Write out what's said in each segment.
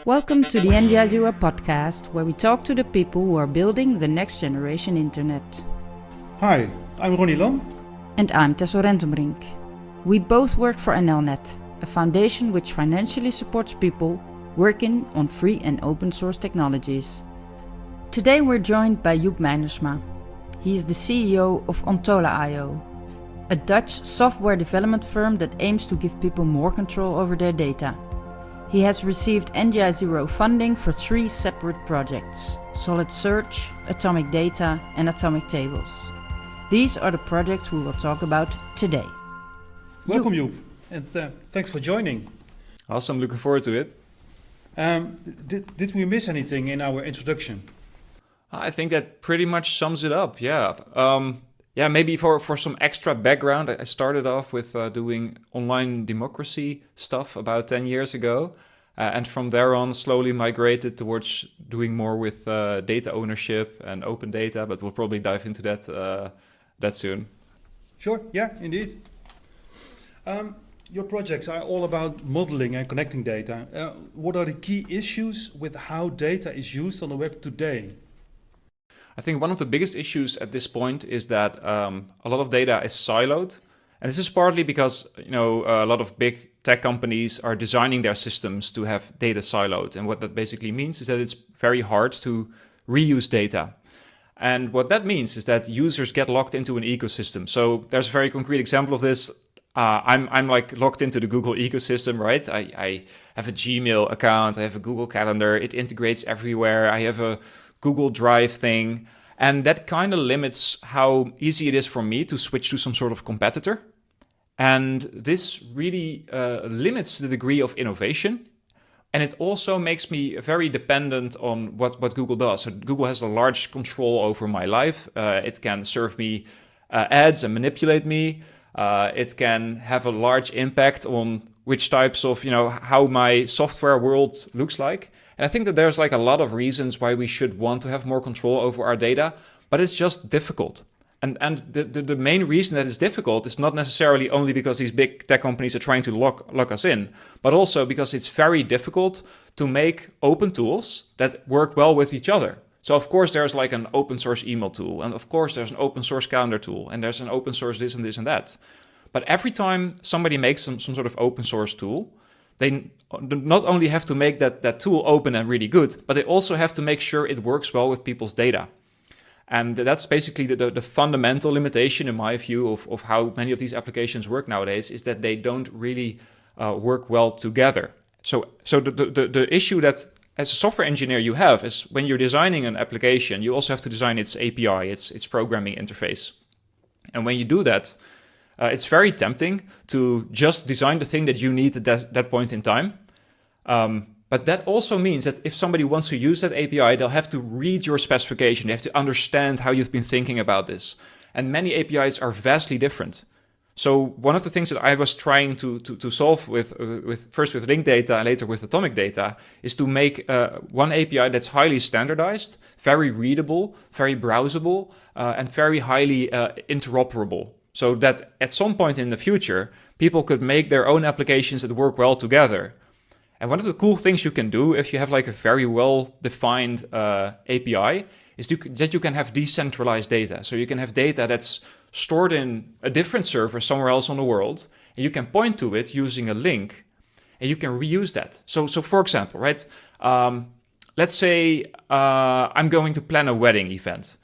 Welcome to the NGI0 podcast, where we talk to the people who are building the next generation internet. Hi, I'm Ronny. And I'm Tessel Renzenbrink. We both work for NLnet, a foundation which financially supports people working on free and open source technologies. Today we're joined by Joep Meindertsma. He is the CEO of Ontola.io, a Dutch software development firm that aims to give people more control over their data. He has received NGI0 funding for 3 separate projects: Solid Search, Atomic Data and Atomic Tables. These are the projects we will talk about today. Welcome, Joep, and thanks for joining. Awesome, looking forward to it. Did we miss anything in our introduction? I think that pretty much sums it up, yeah. Maybe for some extra background, I started off with doing online democracy stuff about 10 years ago. And from there on, slowly migrated towards doing more with data ownership and open data, but we'll probably dive into that soon. Sure, yeah, indeed. Your projects are all about modeling and connecting data. What are the key issues with how data is used on the web today? I think one of the biggest issues at this point is that a lot of data is siloed. And this is partly because, a lot of big tech companies are designing their systems to have data siloed. And what that basically means is that it's very hard to reuse data. And what that means is that users get locked into an ecosystem. So there's a very concrete example of this. I'm like locked into the Google ecosystem, right? I have a Gmail account, I have a Google Calendar, it integrates everywhere. I have a Google Drive thing. And that kind of limits how easy it is for me to switch to some sort of competitor. And this really limits the degree of innovation. And it also makes me very dependent on what Google does. So Google has a large control over my life. It can serve me ads and manipulate me. It can have a large impact on which types of, how my software world looks like. And I think that there's like a lot of reasons why we should want to have more control over our data, but it's just difficult. And the main reason that it's difficult is not necessarily only because these big tech companies are trying to lock us in, but also because it's very difficult to make open tools that work well with each other. So of course there's like an open source email tool, and of course there's an open source calendar tool, and there's an open source this and this and that. But every time somebody makes some sort of open source tool, they not only have to make that tool open and really good, but they also have to make sure it works well with people's data. And that's basically the fundamental limitation, in my view, of how many of these applications work nowadays, is that they don't really work well together. So the issue that as a software engineer you have is when you're designing an application, you also have to design its API, its programming interface. And when you do that, it's very tempting to just design the thing that you need at that point in time. But that also means that if somebody wants to use that API, they'll have to read your specification. They have to understand how you've been thinking about this. And many APIs are vastly different. So one of the things that I was trying to solve with first with linked data and later with atomic data is to make one API that's highly standardized, very readable, very browsable, and very highly interoperable. So that at some point in the future, people could make their own applications that work well together. And one of the cool things you can do if you have like a very well-defined API is that you can have decentralized data. So you can have data that's stored in a different server somewhere else on the world, and you can point to it using a link, and you can reuse that. So for example, right? Let's say I'm going to plan a wedding event.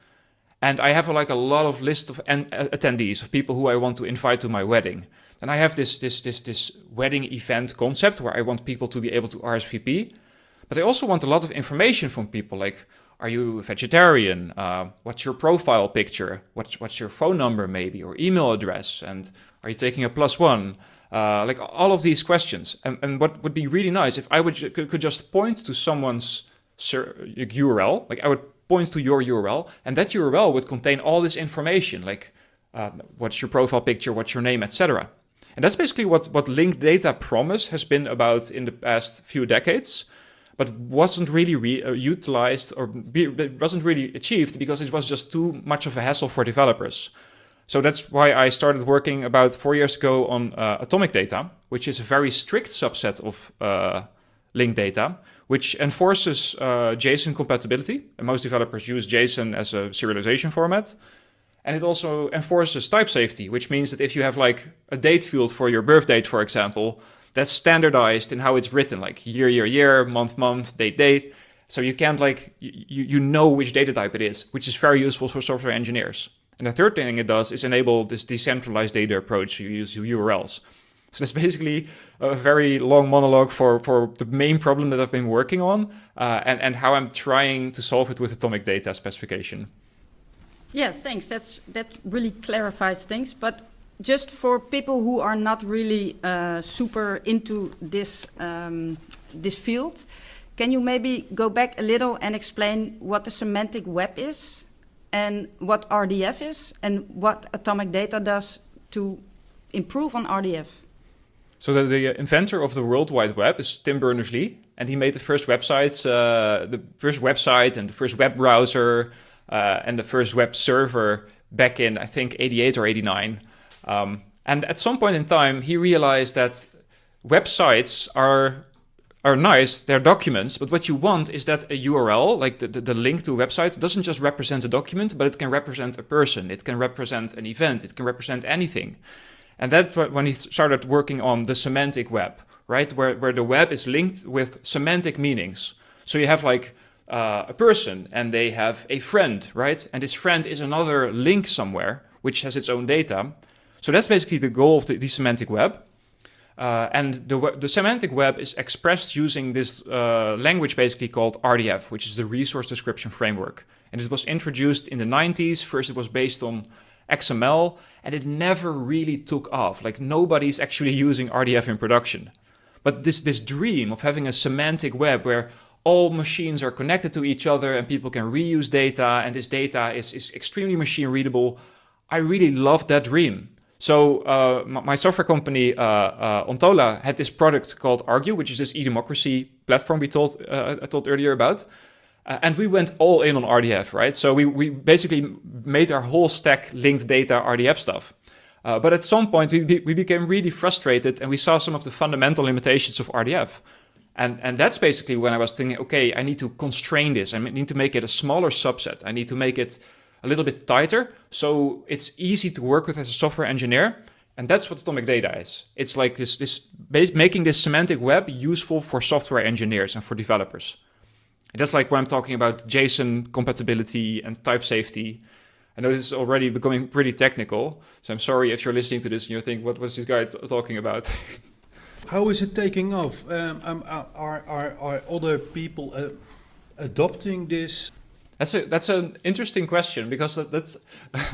And I have like a lot of list of attendees, of people who I want to invite to my wedding. And I have this wedding event concept where I want people to be able to RSVP. But I also want a lot of information from people, like, are you a vegetarian? What's your profile picture? What's your phone number maybe, or email address? And are you taking a +1? Like all of these questions. And what would be really nice if I could just point to someone's URL, like I would point to your URL, and that URL would contain all this information, like what's your profile picture, what's your name, etc. And that's basically what linked data promise has been about in the past few decades, but wasn't really utilized or wasn't really achieved because it was just too much of a hassle for developers. So that's why I started working about 4 years ago on atomic data, which is a very strict subset of linked data, which enforces JSON compatibility. And most developers use JSON as a serialization format. And it also enforces type safety, which means that if you have like a date field for your birth date, for example, that's standardized in how it's written, like year, month, date. So you can't you know which data type it is, which is very useful for software engineers. And the third thing it does is enable this decentralized data approach. So you use URLs. So that's basically a very long monologue for the main problem that I've been working on and how I'm trying to solve it with atomic data specification. Yeah, thanks. That really clarifies things. But just for people who are not really super into this this field, can you maybe go back a little and explain what the semantic web is, and what RDF is, and what atomic data does to improve on RDF? So the inventor of the World Wide Web is Tim Berners-Lee, and he made the first websites, the first website and the first web browser and the first web server back in, I think, 88 or 89. And at some point in time, he realized that websites are nice, they're documents, but what you want is that a URL, like the link to a website, doesn't just represent a document, but it can represent a person, it can represent an event, it can represent anything. And that's when he started working on the semantic web, right? Where the web is linked with semantic meanings. So you have like a person and they have a friend, right? And this friend is another link somewhere, which has its own data. So that's basically the goal of the semantic web. And the semantic web is expressed using this language basically called RDF, which is the Resource Description Framework. And it was introduced in the 90s. First, it was based on XML, and it never really took off. Like nobody's actually using RDF in production. But this dream of having a semantic web where all machines are connected to each other and people can reuse data, and this data is extremely machine readable, I really loved that dream. So my software company, Ontola, had this product called Argue, which is this e-democracy platform I told earlier about. And we went all in on RDF, right? So we basically made our whole stack linked data RDF stuff. But at some point, we became really frustrated and we saw some of the fundamental limitations of RDF. And that's basically when I was thinking, okay, I need to constrain this. I need to make it a smaller subset. I need to make it a little bit tighter so it's easy to work with as a software engineer. And that's what atomic data is. It's like making this semantic web useful for software engineers and for developers. And that's like when I'm talking about JSON compatibility and type safety. I know this is already becoming pretty technical, so I'm sorry if you're listening to this and you think, what was this guy talking about? How is it taking off? Are other people adopting this? That's an interesting question, because that's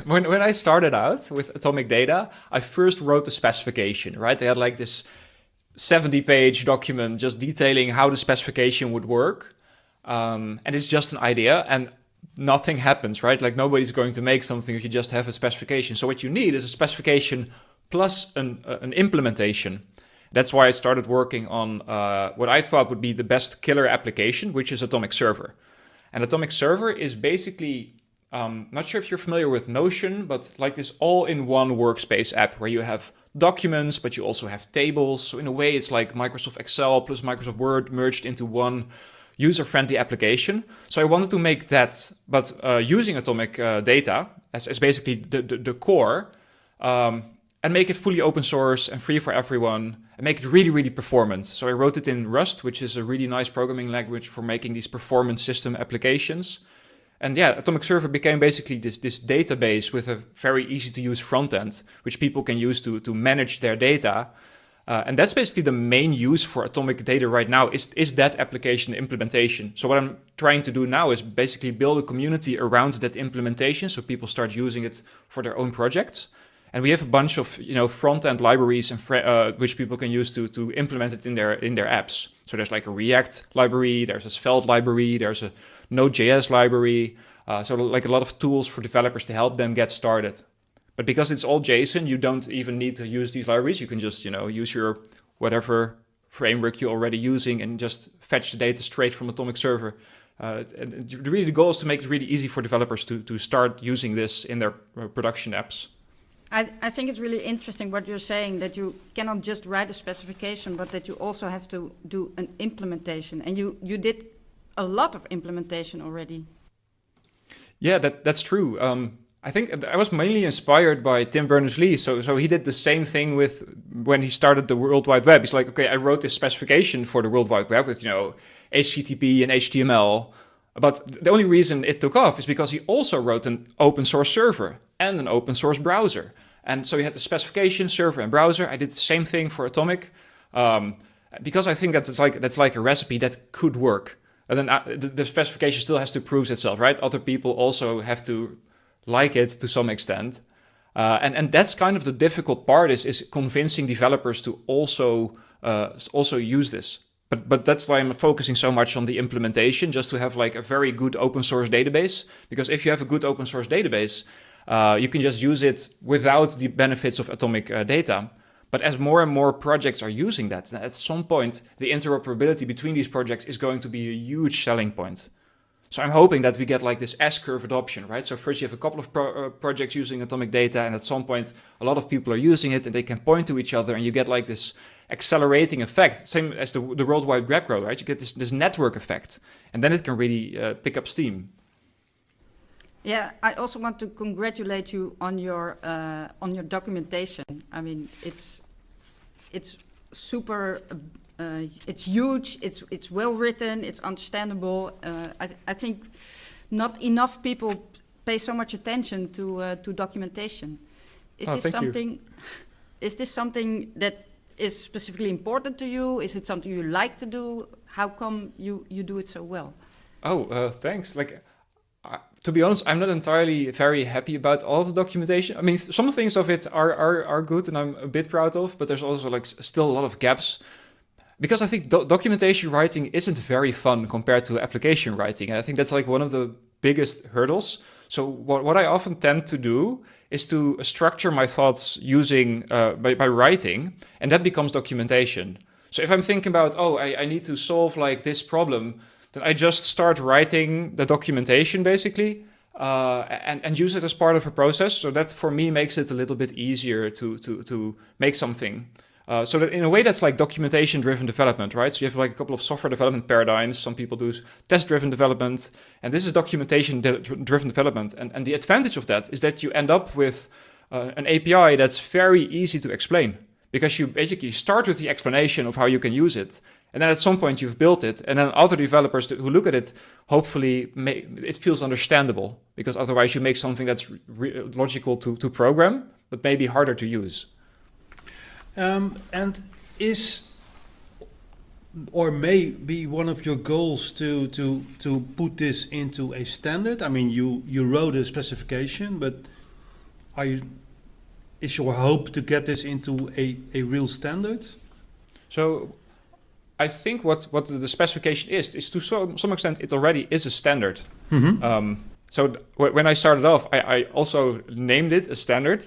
when I started out with atomic data, I first wrote the specification, right? They had like this 70-page document just detailing how the specification would work. And it's just an idea and nothing happens, right? Like nobody's going to make something if you just have a specification. So what you need is a specification plus an implementation. That's why I started working on what I thought would be the best killer application, which is Atomic Server. And Atomic Server is basically, not sure if you're familiar with Notion, but like this all-in-one workspace app where you have documents, but you also have tables. So in a way, it's like Microsoft Excel plus Microsoft Word merged into one user-friendly application. So I wanted to make that, but using atomic data as basically the core, and make it fully open source and free for everyone, and make it really, really performant. So I wrote it in Rust, which is a really nice programming language for making these performance system applications. And yeah, Atomic Server became basically this database with a very easy to use front end, which people can use to manage their data. And that's basically the main use for atomic data right now is that application implementation. So what I'm trying to do now is basically build a community around that implementation so people start using it for their own projects. And we have a bunch of front-end libraries and which people can use to implement it in their apps. So there's like a React library, there's a Svelte library, there's a Node.js library. So like a lot of tools for developers to help them get started. But because it's all JSON, you don't even need to use these libraries. You can just, use your whatever framework you're already using and just fetch the data straight from Atomic Server. And really the goal is to make it really easy for developers to start using this in their production apps. I think it's really interesting what you're saying, that you cannot just write a specification, but that you also have to do an implementation. And you did a lot of implementation already. Yeah, that's true. I think I was mainly inspired by Tim Berners-Lee. So he did the same thing with when he started the World Wide Web. He's like, okay, I wrote this specification for the World Wide Web with, HTTP and HTML. But the only reason it took off is because he also wrote an open source server and an open source browser. And so he had the specification, server, and browser. I did the same thing for Atomic, because I think that's like a recipe that could work. And then the specification still has to prove itself, right? Other people also have to like it to some extent. And that's kind of the difficult part, is convincing developers to also use this. But that's why I'm focusing so much on the implementation, just to have like a very good open source database. Because if you have a good open source database, you can just use it without the benefits of Atomic data. But as more and more projects are using that, at some point, the interoperability between these projects is going to be a huge selling point. So I'm hoping that we get like this S-curve adoption, right? So first you have a couple of projects using Atomic data, and at some point, a lot of people are using it, and they can point to each other, and you get like this accelerating effect, same as the World Wide Web, right? You get this network effect, and then it can really pick up steam. Yeah, I also want to congratulate you on your documentation. I mean, it's super, it's huge, it's well written, it's understandable. I think not enough people pay so much attention to documentation. Is this something that is specifically important to you? Is it something you like to do? How come you do it so well? Thanks. To be honest, I'm not entirely very happy about all of the documentation. I mean, some things of it are good and I'm a bit proud of, but there's also like still a lot of gaps. Because I think documentation writing isn't very fun compared to application writing. And I think that's like one of the biggest hurdles. So what I often tend to do is to structure my thoughts using by writing, and that becomes documentation. So if I'm thinking about, I need to solve like this problem, then I just start writing the documentation basically, and use it as part of a process. So that for me makes it a little bit easier to make something. So that in a way that's like documentation-driven development, right? So you have like a couple of software development paradigms. Some people do test-driven development, and this is documentation-driven development. And the advantage of that is that you end up with an API that's very easy to explain, because you basically start with the explanation of how you can use it. And then at some point you've built it, and then other developers who look at it, hopefully it feels understandable, because otherwise you make something that's logical to program, but maybe harder to use. And is, or may be one of your goals to put this into a standard? I mean, you wrote a specification, but is your hope to get this into a real standard? So I think what the specification is to some extent it already is a standard. Mm-hmm. So when I started off, I also named it a standard.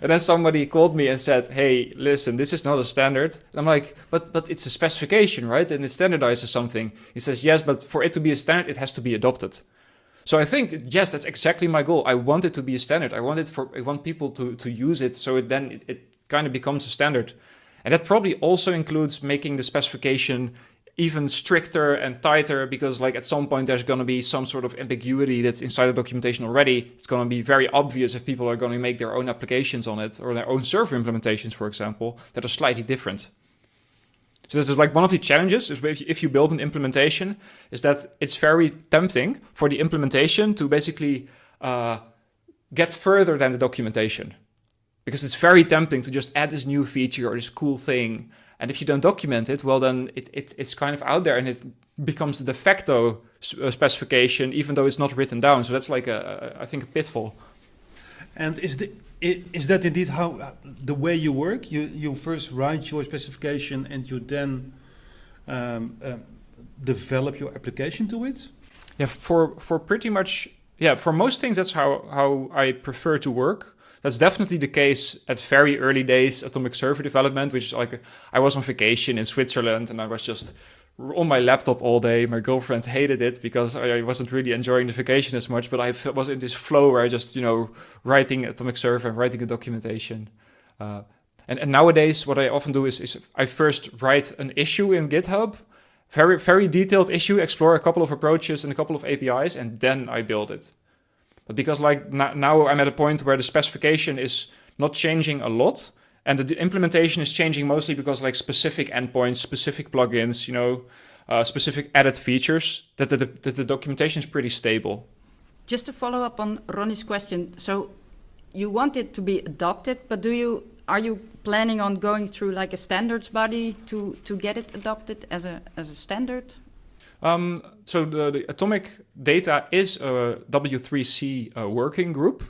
And then somebody called me and said, hey, listen, this is not a standard. And I'm like, but it's a specification, right? And it standardizes something. He says, yes, but for it to be a standard, it has to be adopted. So I think, yes, that's exactly my goal. I want it to be a standard. I want people to use it, so it kind of becomes a standard. And that probably also includes making the specification even stricter and tighter, because like at some point there's going to be some sort of ambiguity that's inside the documentation already. It's going to be very obvious if people are going to make their own applications on it, or their own server implementations, for example, that are slightly different. So this is like one of the challenges is if you build an implementation, is that it's very tempting for the implementation to basically get further than the documentation. Because it's very tempting to just add this new feature or this cool thing. And if you don't document it, well, then it's kind of out there and it becomes the de facto specification, even though it's not written down. So that's like, I think, a pitfall. And is that indeed how the way you work? You first write your specification and you then develop your application to it? Yeah, for pretty much, for most things, that's how I prefer to work. That's definitely the case at very early days Atomic server development, which is like I was on vacation in Switzerland and I was just on my laptop all day. My girlfriend hated it because I wasn't really enjoying the vacation as much, but was in this flow where I just, writing Atomic Server and writing a documentation. And nowadays, what I often do is I first write an issue in GitHub, very, very detailed issue, explore a couple of approaches and a couple of APIs, and then I build it. But because now I'm at a point where the specification is not changing a lot, and the implementation is changing mostly because specific endpoints, specific plugins, specific added features, that the documentation is pretty stable. Just to follow up on Ronny's question, so you want it to be adopted, but are you planning on going through a standards body to get it adopted as a standard? So the Atomic Data is a W3C working group,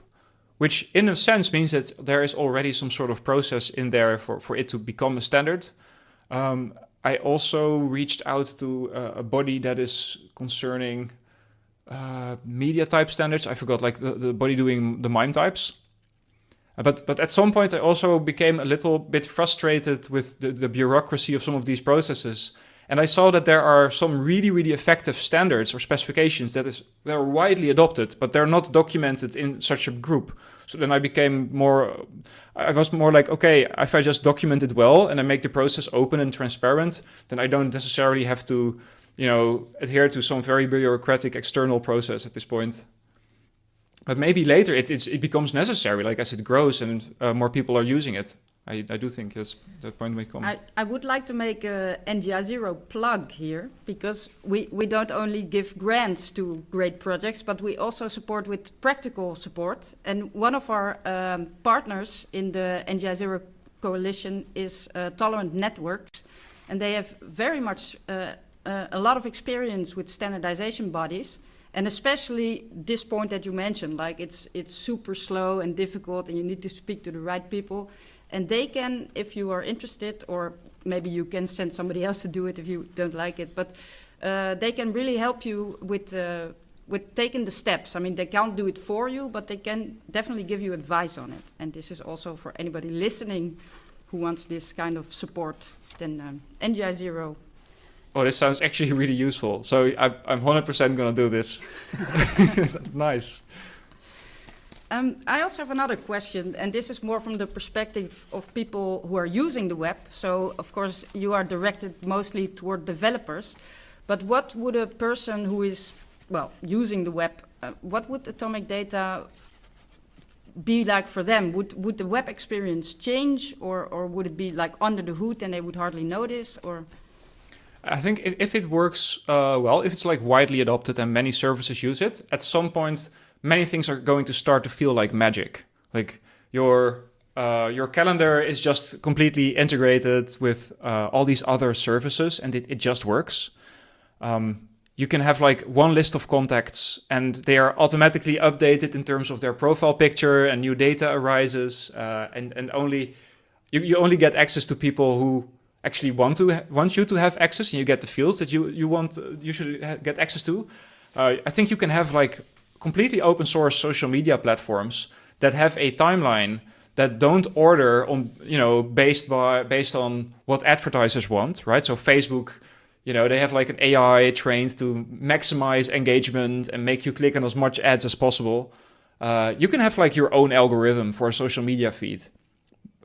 which in a sense means that there is already some sort of process in there for it to become a standard. I also reached out to a body that is concerning media type standards. I forgot, the body doing the MIME types. But at some point I also became a little bit frustrated with the bureaucracy of some of these processes. And I saw that there are some really, really effective standards or specifications that are widely adopted, but they're not documented in such a group. So then I was more like, okay, if I just document it well and I make the process open and transparent, then I don't necessarily have to, adhere to some very bureaucratic external process at this point. But maybe later it becomes necessary, as it grows and more people are using it. I do think that point may come. I would like to make a NGI0 plug here, because we don't only give grants to great projects, but we also support with practical support. And one of our partners in the NGI0 coalition is Tolerant Networks, and they have very much a lot of experience with standardization bodies. And especially this point that you mentioned, it's super slow and difficult, and you need to speak to the right people. And they can, if you are interested, or maybe you can send somebody else to do it if you don't like it, but they can really help you with taking the steps. I mean, they can't do it for you, but they can definitely give you advice on it. And this is also for anybody listening who wants this kind of support, then NGI0. Oh, this sounds actually really useful. So I'm 100% going to do this. Nice. I also have another question, and this is more from the perspective of people who are using the web. So, of course, you are directed mostly toward developers. But what would a person who is, using the web, what would Atomic Data be like for them? Would the web experience change, or would it be under the hood and they would hardly notice? Or I think if it works if it's widely adopted and many services use it, at some point many things are going to start to feel like magic. Your calendar is just completely integrated with all these other services, and it just works. You can have one list of contacts, and they are automatically updated in terms of their profile picture, and new data arises, and only you only get access to people who actually want you to have access, and you get the fields that you should get access to. I think you can have completely open source social media platforms that have a timeline that don't order on based on what advertisers want, right? So Facebook, they have an AI trained to maximize engagement and make you click on as much ads as possible. You can have your own algorithm for a social media feed.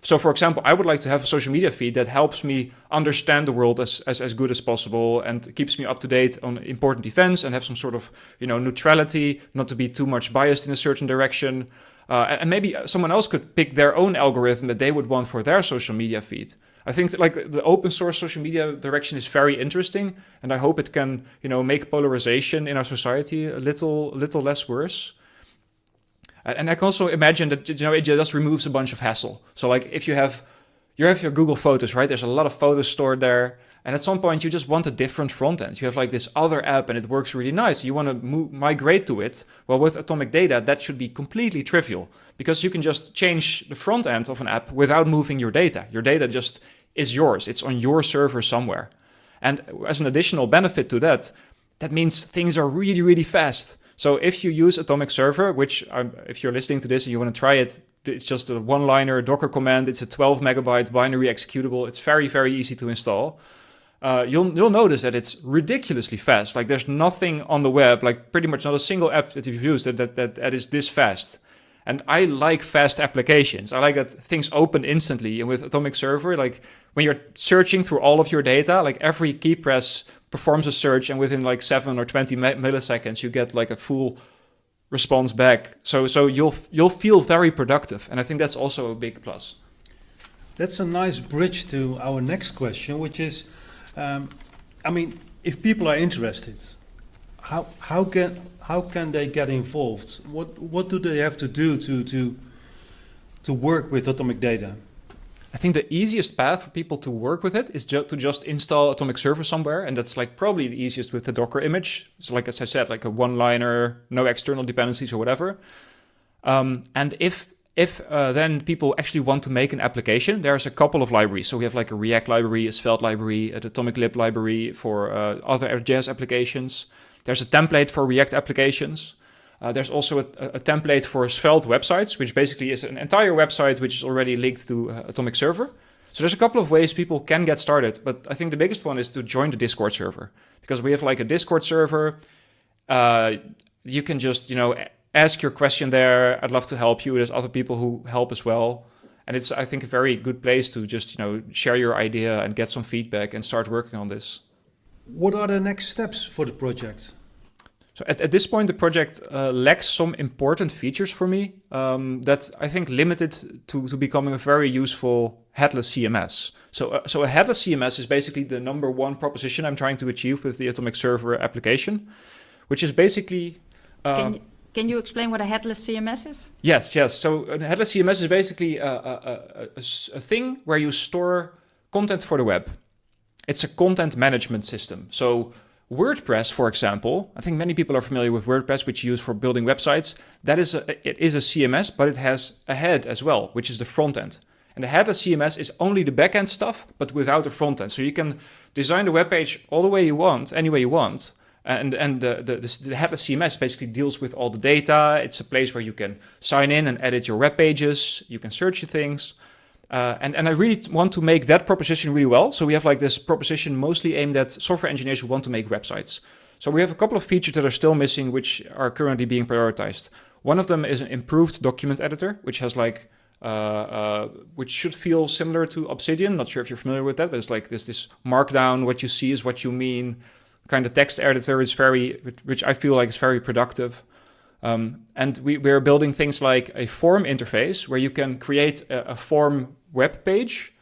So, for example, I would like to have a social media feed that helps me understand the world as good as possible and keeps me up to date on important events and have some sort of, neutrality, not to be too much biased in a certain direction. And maybe someone else could pick their own algorithm that they would want for their social media feed. I think that, the open source social media direction is very interesting, and I hope it can, make polarization in our society a little less worse. And I can also imagine that, it just removes a bunch of hassle. So if you have your Google Photos, right? There's a lot of photos stored there. And at some point you just want a different front end. You have this other app and it works really nice. You want to migrate to it. Well, with Atomic Data, that should be completely trivial, because you can just change the front end of an app without moving your data. Your data just is yours. It's on your server somewhere. And as an additional benefit to that, that means things are really, really fast. So if you use Atomic Server, which if you're listening to this and you want to try it, it's just a one-liner Docker command. It's a 12 megabyte binary executable. It's very, very easy to install. you'll notice that it's ridiculously fast. Like there's nothing on the web, like pretty much not a single app that you've used that is this fast. And I like fast applications. I like that things open instantly. And with Atomic Server, like when you're searching through all of your data, like every key press performs a search, and within like 7 or 20 milliseconds, you get like a full response back. So you'll feel very productive. And I think that's also a big plus. That's a nice bridge to our next question, which is, if people are interested, how can they get involved? What do they have to do to work with Atomic Data? I think the easiest path for people to work with it is to just install Atomic Server somewhere, and that's like probably the easiest with the Docker image. So like as I said, like a one-liner, no external dependencies or whatever. And if then people actually want to make an application, there's a couple of libraries. So we have like a React library, a Svelte library, an Atomic Lib library for other JS applications. There's a template for React applications. There's also a template for Svelte websites, which basically is an entire website which is already linked to Atomic Server. So there's a couple of ways people can get started, but I think the biggest one is to join the Discord server, because we have like a Discord server. You can just, ask your question there. I'd love to help you. There's other people who help as well. And it's, I think, a very good place to just, share your idea and get some feedback and start working on this. What are the next steps for the project? So at this point, the project lacks some important features for me that I think limit it to becoming a very useful headless CMS. So a headless CMS is basically the number one proposition I'm trying to achieve with the Atomic Server application, which is basically... Can you explain what a headless CMS is? Yes. So a headless CMS is basically a thing where you store content for the web. It's a content management system. So WordPress, for example, I think many people are familiar with WordPress, which you use for building websites. It is a CMS, but it has a head as well, which is the front end. And the headless CMS is only the backend stuff, but without the front end. So you can design the web page all the way you want, any way you want. And the headless CMS basically deals with all the data. It's a place where you can sign in and edit your web pages. You can search your things. And I really want to make that proposition really well. So we have like this proposition mostly aimed at software engineers who want to make websites. So we have a couple of features that are still missing, which are currently being prioritized. One of them is an improved document editor, which has like, which should feel similar to Obsidian. Not sure if you're familiar with that, but it's like this markdown. What you see is what you mean. Kind of text editor is which I feel like is very productive. And we're building things like a form interface where you can create a form web page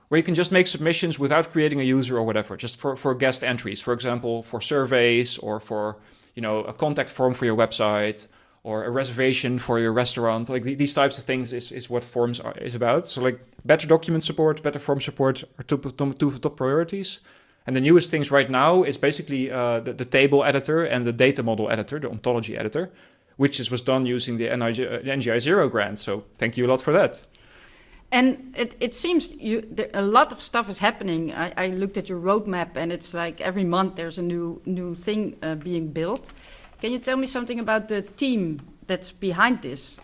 where you can just make submissions without creating a user or whatever, just for guest entries, for example, for surveys or for, a contact form for your website or a reservation for your restaurant. Like these types of things is what forms is about. So like better document support, better form support are two top priorities. And the newest things right now is basically the table editor and the data model editor, the ontology editor, which was done using the NGI Zero grant. So thank you a lot for that. And it seems a lot of stuff is happening. I looked at your roadmap, and it's like every month there's a new thing being built. Can you tell me something about the team that's behind this?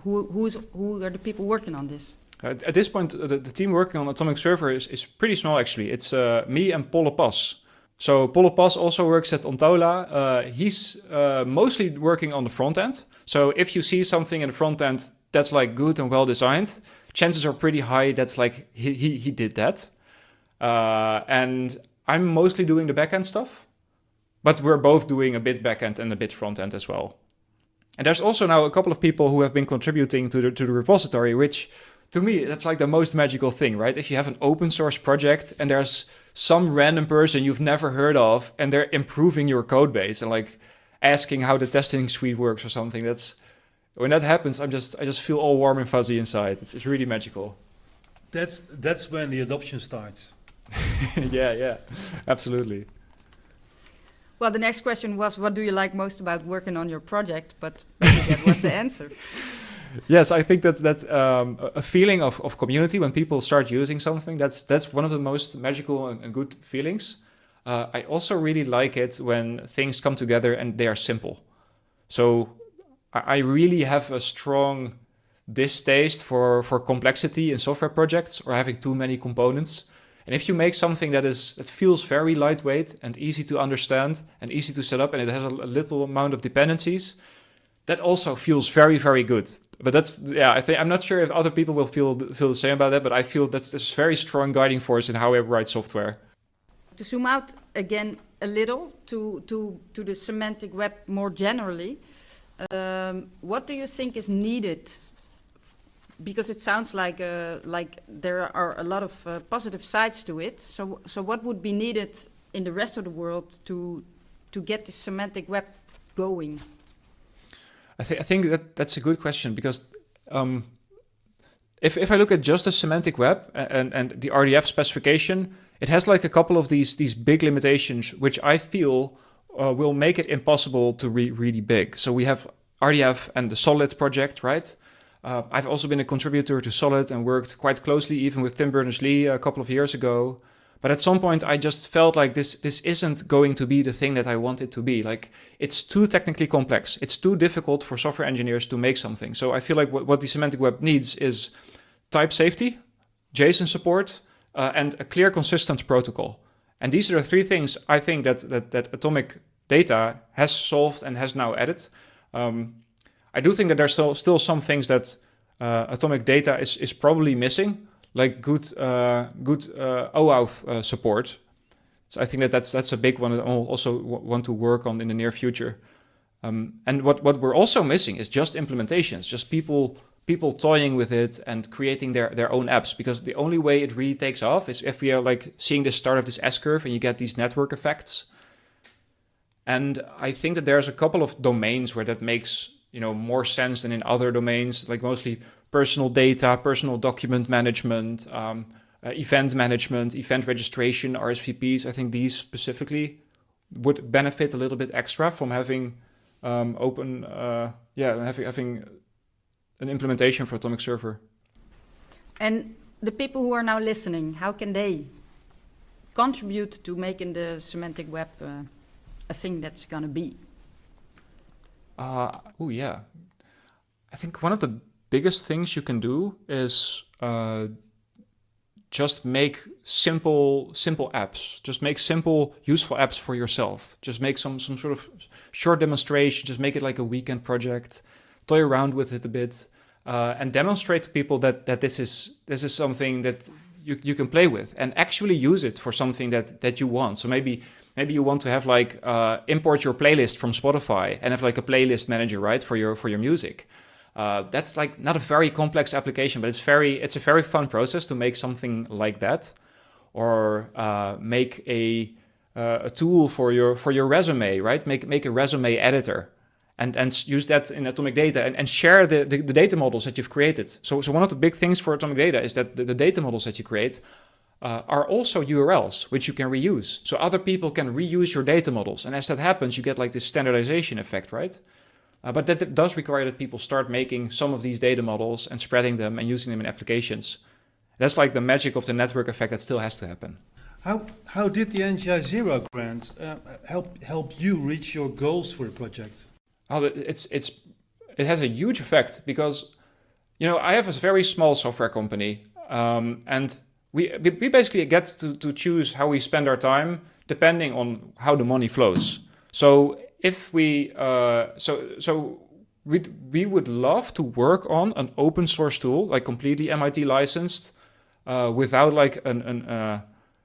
Who are the people working on this? At this point, the team working on Atomic Server is pretty small, actually. It's me and Polle Pas. So Polle Pas also works at Ontola. He's mostly working on the front end. So if you see something in the front end that's like good and well designed, chances are pretty high that's like he did that. And I'm mostly doing the backend stuff, but we're both doing a bit backend and a bit front end as well. And there's also now a couple of people who have been contributing to the repository, which to me, that's like the most magical thing, right? If you have an open source project and there's some random person you've never heard of and they're improving your code base and like asking how the testing suite works or something, when that happens, I just feel all warm and fuzzy inside. It's really magical. That's when the adoption starts. Yeah, absolutely. Well, the next question was, what do you like most about working on your project? But maybe that was the answer. Yes, I think that's a feeling of community when people start using something. That's one of the most magical and good feelings. I also really like it when things come together and they are simple. So I really have a strong distaste for complexity in software projects or having too many components. And if you make something that feels very lightweight and easy to understand and easy to set up, and it has a little amount of dependencies, that also feels very, very good. But I'm not sure if other people will feel the same about that, but I feel that's a very strong guiding force in how I write software. To zoom out again a little to the semantic web more generally, what do you think is needed? Because it sounds like there are a lot of positive sides to it. So what would be needed in the rest of the world to get the semantic web going? I think that's a good question, because if I look at just the semantic web and the RDF specification, it has like a couple of these big limitations, which I feel will make it impossible to really big. So we have RDF and the Solid project, right? I've also been a contributor to Solid and worked quite closely even with Tim Berners-Lee a couple of years ago. But at some point, I just felt like this isn't going to be the thing that I want it to be. Like, it's too technically complex. It's too difficult for software engineers to make something. So I feel like what the semantic web needs is type safety, JSON support, and a clear, consistent protocol. And these are the three things I think that Atomic Data has solved and has now added. I do think that there's still some things that Atomic Data is probably missing, like good OAuth support. So I think that's a big one that I also want to work on in the near future. And what we're also missing is just implementations, just people toying with it and creating their own apps, because the only way it really takes off is if we are like seeing the start of this S-curve and you get these network effects. And I think that there's a couple of domains where that makes more sense than in other domains, like mostly personal data, personal document management, event management, event registration, RSVPs. I think these specifically would benefit a little bit extra from having having an implementation for Atomic Server. And the people who are now listening, how can they contribute to making the semantic web a thing that's going to be? I think one of the biggest things you can do is just make simple apps. Just make simple, useful apps for yourself. Just make some sort of short demonstration. Just make it like a weekend project. Toy around with it a bit, and demonstrate to people that this is something that you can play with, and actually use it for something that you want. So maybe you want to have like import your playlist from Spotify and have like a playlist manager, right, for your music. That's like not a very complex application, but it's a very fun process to make something like that, or make a tool for your resume, right? Make a resume editor, and use that in Atomic Data and share the data models that you've created. So one of the big things for Atomic Data is that the data models that you create are also URLs, which you can reuse. So other people can reuse your data models. And as that happens, you get like this standardization effect, right? But that does require that people start making some of these data models and spreading them and using them in applications. That's like the magic of the network effect that still has to happen. How did the NGI Zero grant help you reach your goals for the project? It has a huge effect, because I have a very small software company, and we basically get to choose how we spend our time depending on how the money flows. So if we would love to work on an open source tool, like completely MIT licensed, without like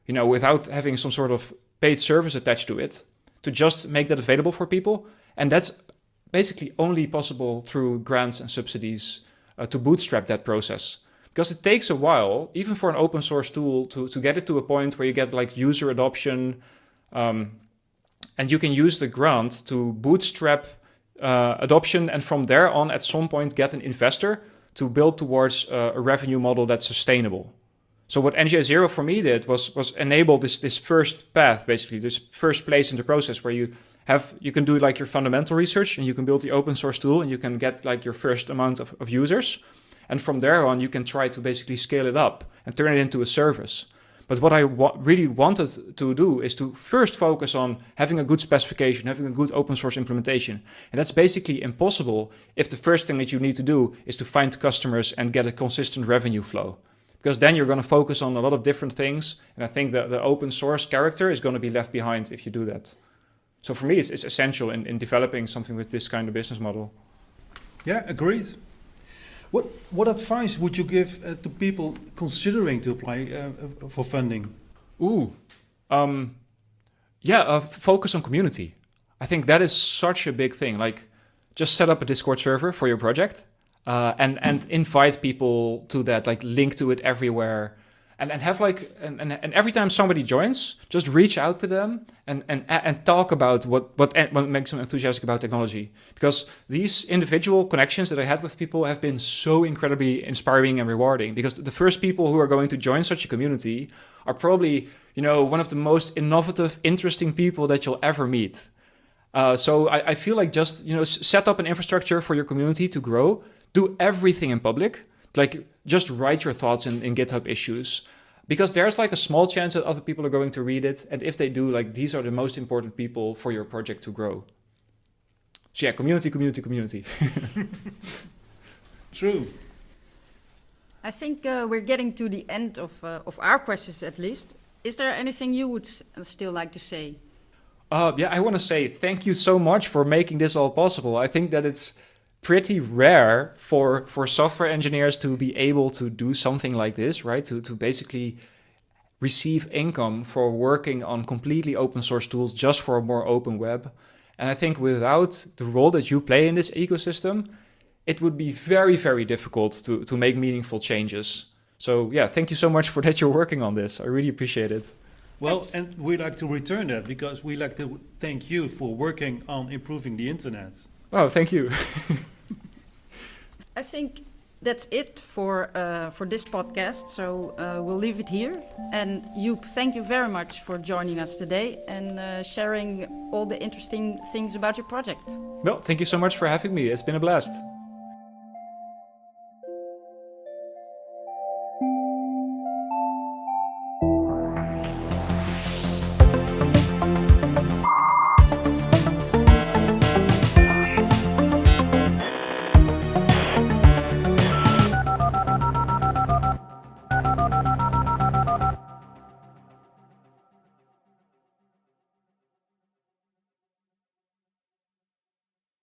without having some sort of paid service attached to it, to just make that available for people. And that's basically only possible through grants and subsidies to bootstrap that process. Because it takes a while, even for an open source tool, to get it to a point where you get like user adoption, and you can use the grant to bootstrap adoption, and from there on, at some point, get an investor to build towards a revenue model that's sustainable. So what NGI Zero for me did was enable this first path, basically, this first place in the process where you can do like your fundamental research, and you can build the open source tool, and you can get like your first amount of users. And from there on, you can try to basically scale it up and turn it into a service. But what I really wanted to do is to first focus on having a good specification, having a good open source implementation. And that's basically impossible if the first thing that you need to do is to find customers and get a consistent revenue flow. because then you're going to focus on a lot of different things. And I think that the open source character is going to be left behind if you do that. So for me, it's essential in developing something with this kind of business model. Yeah, agreed. What advice would you give to people considering to apply for funding? Focus on community. I think that is such a big thing. Like, just set up a Discord server for your project, and invite people to that. Like, link to it everywhere, and have like and every time somebody joins, just reach out to them and talk about what makes them enthusiastic about technology. Because these individual connections that I had with people have been so incredibly inspiring and rewarding. Because the first people who are going to join such a community are probably, one of the most innovative, interesting people that you'll ever meet. So I feel like just, set up an infrastructure for your community to grow. Do everything in public. Like, just write your thoughts in GitHub issues. Because there's like a small chance that other people are going to read it. And if they do, like, these are the most important people for your project to grow. So yeah, community. True. I think we're getting to the end of our questions, at least. Is there anything you would still like to say? I want to say thank you so much for making this all possible. I think that it's pretty rare for software engineers to be able to do something like this, right? To basically receive income for working on completely open source tools just for a more open web. And I think without the role that you play in this ecosystem, it would be very, very difficult to make meaningful changes. So yeah, thank you so much for that you're working on this. I really appreciate it. Well, and we like to return that because we like to thank you for working on improving the internet. Oh, thank you. I think that's it for this podcast. So we'll leave it here. And Joep, thank you very much for joining us today and sharing all the interesting things about your project. Well, thank you so much for having me. It's been a blast.